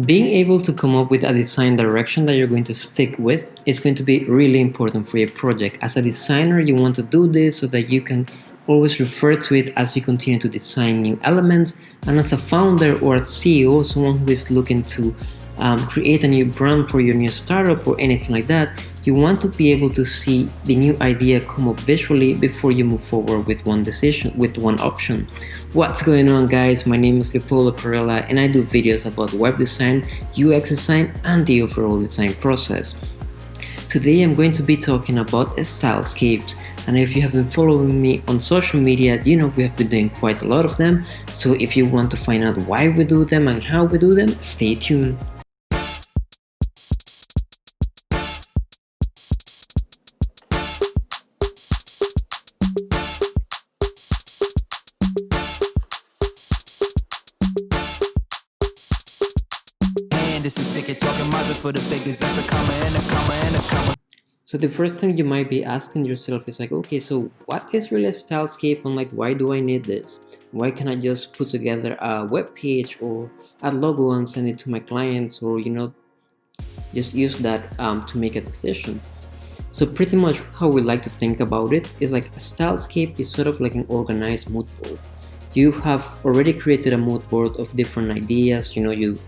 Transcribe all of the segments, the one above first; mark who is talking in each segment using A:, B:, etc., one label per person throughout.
A: Being able to come up with a design direction that you're going to stick with is going to be really important for your project. As a designer, you want to do this so that you can always refer to it as you continue to design new elements. And as a founder or a CEO, someone who is looking to create a new brand for your new startup or anything like that, you want to be able to see the new idea come up visually before you move forward with one decision, with one option. What's going on, guys? My name is Leopoldo Perella and I do videos about web design, UX design and the overall design process. Today I'm going to be talking about stylescapes, and if you have been following me on social media, you know we have been doing quite a lot of them. So if you want to find out why we do them and how we do them, stay tuned.
B: This a ticket talking magic for the figures. That's a comma and a comma and a comma.
A: So the first thing you might be asking yourself is like, okay, so what is really a stylescape, and like why do I need this? Why can't I just put together a web page or a logo and send it to my clients, or just use that to make a decision? So pretty much how we like to think about it is like a stylescape is sort of like an organized mood board. You have already created a mood board of different ideas. You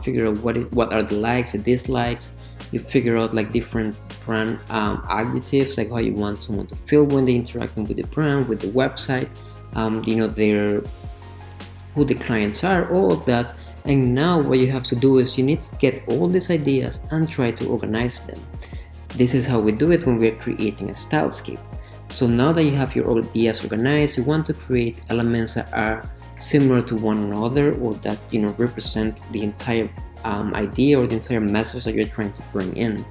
A: figure out what are the likes, the dislikes. You figure out like different brand adjectives, like how you want someone to feel when they interacting with the brand, with the website. Their who the clients are, all of that. And now what you have to do is you need to get all these ideas and try to organize them. This is how we do it when we're creating a stylescape. So now that you have your ideas organized, you want to create elements that are similar to one another, or that represent the entire idea or the entire message that you're trying to bring in.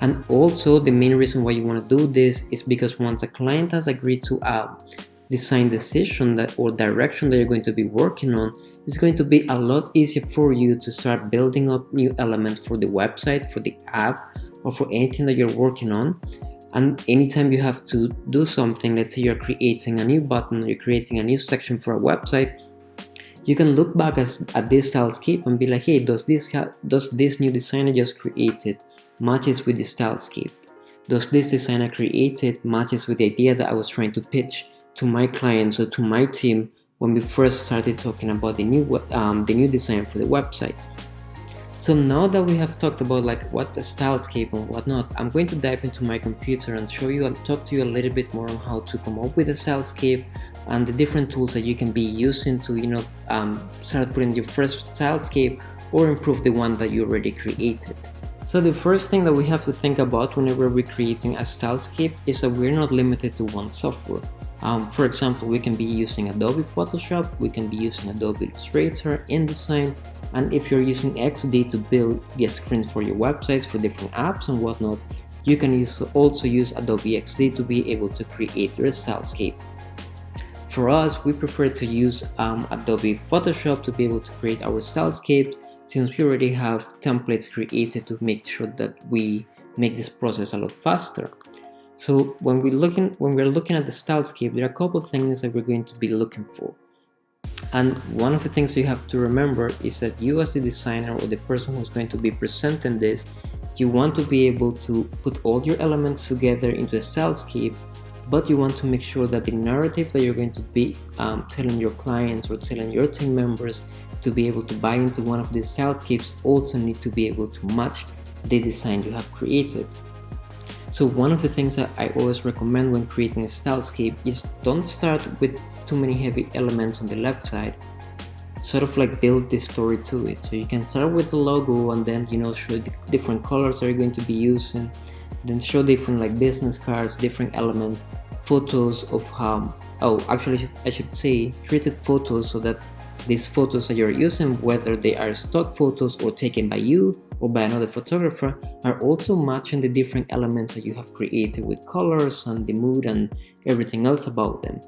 A: And also the main reason why you want to do this is because once a client has agreed to a design decision that or direction that you're going to be working on, it's going to be a lot easier for you to start building up new elements for the website, for the app, or for anything that you're working on. And anytime you have to do something, let's say you're creating a new button or you're creating a new section for a website, you can look back at this stylescape and be like, hey, does this new design I just created matches with the stylescape? Does this design I created matches with the idea that I was trying to pitch to my clients or to my team when we first started talking about the new design for the website? So now that we have talked about like what the stylescape and whatnot, I'm going to dive into my computer and talk to you a little bit more on how to come up with a stylescape and the different tools that you can be using to start putting your first stylescape or improve the one that you already created. So the first thing that we have to think about whenever we're creating a stylescape is that we're not limited to one software. For example, we can be using Adobe Photoshop, we can be using Adobe Illustrator, InDesign, and if you're using XD to build the screens for your websites, for different apps and whatnot, you can also use Adobe XD to be able to create your stylescape. For us, we prefer to use Adobe Photoshop to be able to create our stylescape, since we already have templates created to make sure that we make this process a lot faster. So when we're looking at the stylescape, there are a couple of things that we're going to be looking for. And one of the things you have to remember is that you as the designer or the person who's going to be presenting this, you want to be able to put all your elements together into a stylescape, but you want to make sure that the narrative that you're going to be telling your clients or telling your team members to be able to buy into one of these stylescapes also need to be able to match the design you have created. So one of the things that I always recommend when creating a stylescape is don't start with too many heavy elements on the left side. Sort of like build this story to it. So you can start with the logo and then show the different colors that you're going to be using, then show different like business cards, different elements, photos of I should say treated photos, so that these photos that you're using, whether they are stock photos or taken by you or by another photographer, are also matching the different elements that you have created with colors and the mood and everything else about them.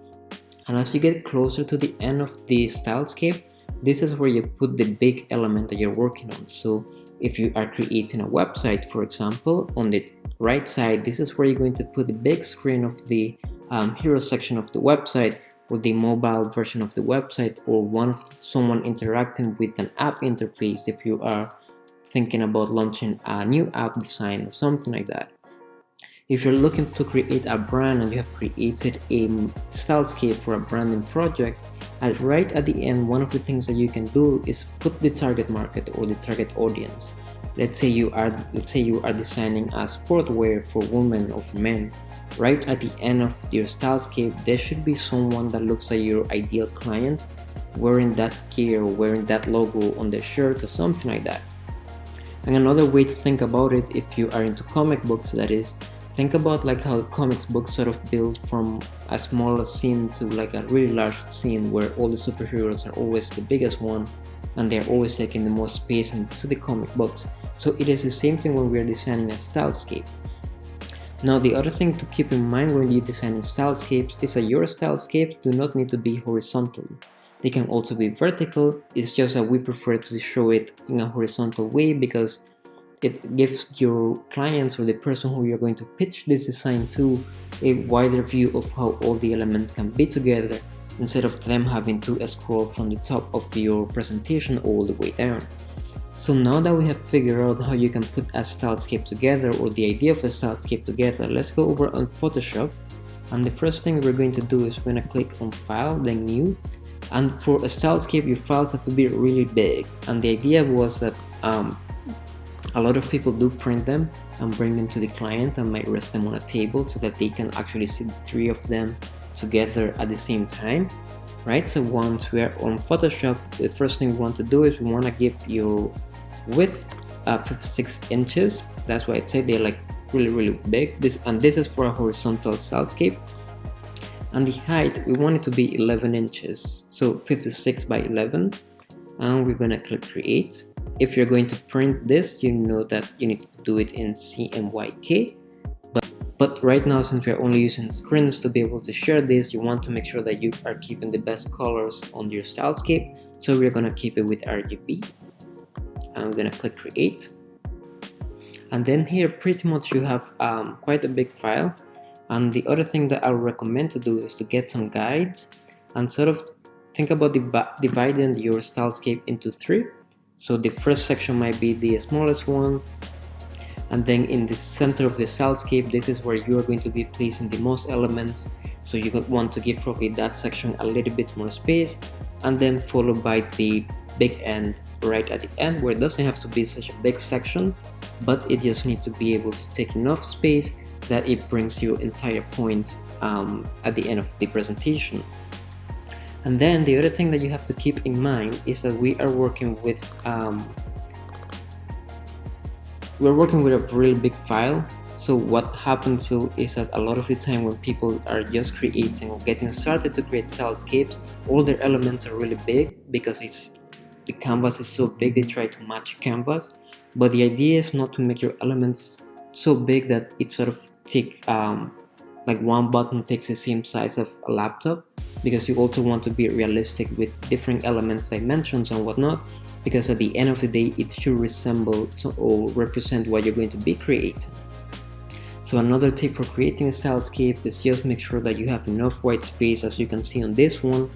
A: And as you get closer to the end of the stylescape, this is where you put the big element that you're working on. So if you are creating a website, for example, on the right side, this is where you're going to put the big screen of the hero section of the website, or the mobile version of the website, or one of someone interacting with an app interface if you are thinking about launching a new app design or something like that. If you're looking to create a brand and you have created a stylescape for a branding project, right at the end, one of the things that you can do is put the target market or the target audience. Let's say you are designing a sportwear for women or for men. Right at the end of your stylescape, there should be someone that looks like your ideal client, wearing that gear, wearing that logo on their shirt or something like that. And another way to think about it, if you are into comic books, that is, think about like how comics books sort of build from a smaller scene to like a really large scene where all the superheroes are always the biggest one and they're always taking the most space into the comic books. So it is the same thing when we are designing a stylescape. Now the other thing to keep in mind when you're designing stylescapes is that your stylescapes do not need to be horizontal. They can also be vertical. It's just that we prefer to show it in a horizontal way because it gives your clients or the person who you're going to pitch this design to a wider view of how all the elements can be together, instead of them having to scroll from the top of your presentation all the way down. So now that we have figured out how you can put a stylescape together, or the idea of a stylescape together, let's go over on Photoshop. And the first thing we're going to do is we're going to click on File, then New. And for a stylescape, your files have to be really big. And the idea was that a lot of people do print them and bring them to the client and might rest them on a table so that they can actually see the three of them together at the same time, right? So once we are on Photoshop, the first thing we want to do is we want to give your width 56 inches. That's why I say they're like really big. This is for a horizontal stylescape. And the height, we want it to be 11 inches, so 56 by 11. And we're gonna click Create. If you're going to print this, you know that you need to do it in CMYK. But right now, since we're only using screens to be able to share this, you want to make sure that you are keeping the best colors on your stylescape. So we're gonna keep it with RGB. I'm gonna click Create. And then here, pretty much you have quite a big file. And the other thing that I would recommend to do is to get some guides and sort of think about dividing your stylescape into three. So the first section might be the smallest one, and then in the center of the stylescape, this is where you are going to be placing the most elements. So you want to give probably that section a little bit more space, and then followed by the big end right at the end, where it doesn't have to be such a big section, but it just needs to be able to take enough space that it brings your entire point at the end of the presentation. And then the other thing that you have to keep in mind is that we are working with a really big file. So what happens is that a lot of the time when people are just creating or getting started to create stylescapes, all their elements are really big because the canvas is so big, they try to match canvas. But the idea is not to make your elements so big that it sort of take like one button takes the same size of a laptop, because you also want to be realistic with different elements, dimensions and whatnot, because at the end of the day it should resemble or represent what you're going to be creating. So another tip for creating a stylescape is just make sure that you have enough white space. As you can see on this one,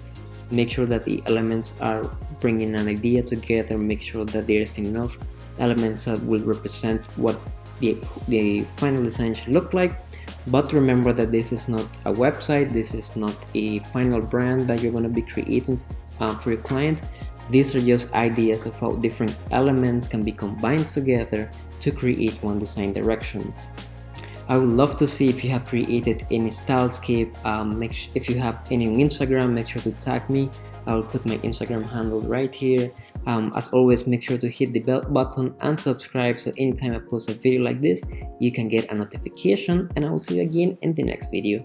A: make sure that the elements are bringing an idea together, make sure that there's enough elements that will represent what the final design should look like. But remember that this is not a website, this is not a final brand that you're going to be creating for your client. These are just ideas of how different elements can be combined together to create one design direction. I would love to see if you have created any stylescape. If you have any on Instagram, make sure to tag me. I will put my Instagram handle right here. As always, make sure to hit the bell button and subscribe, so anytime I post a video like this, you can get a notification, and I will see you again in the next video.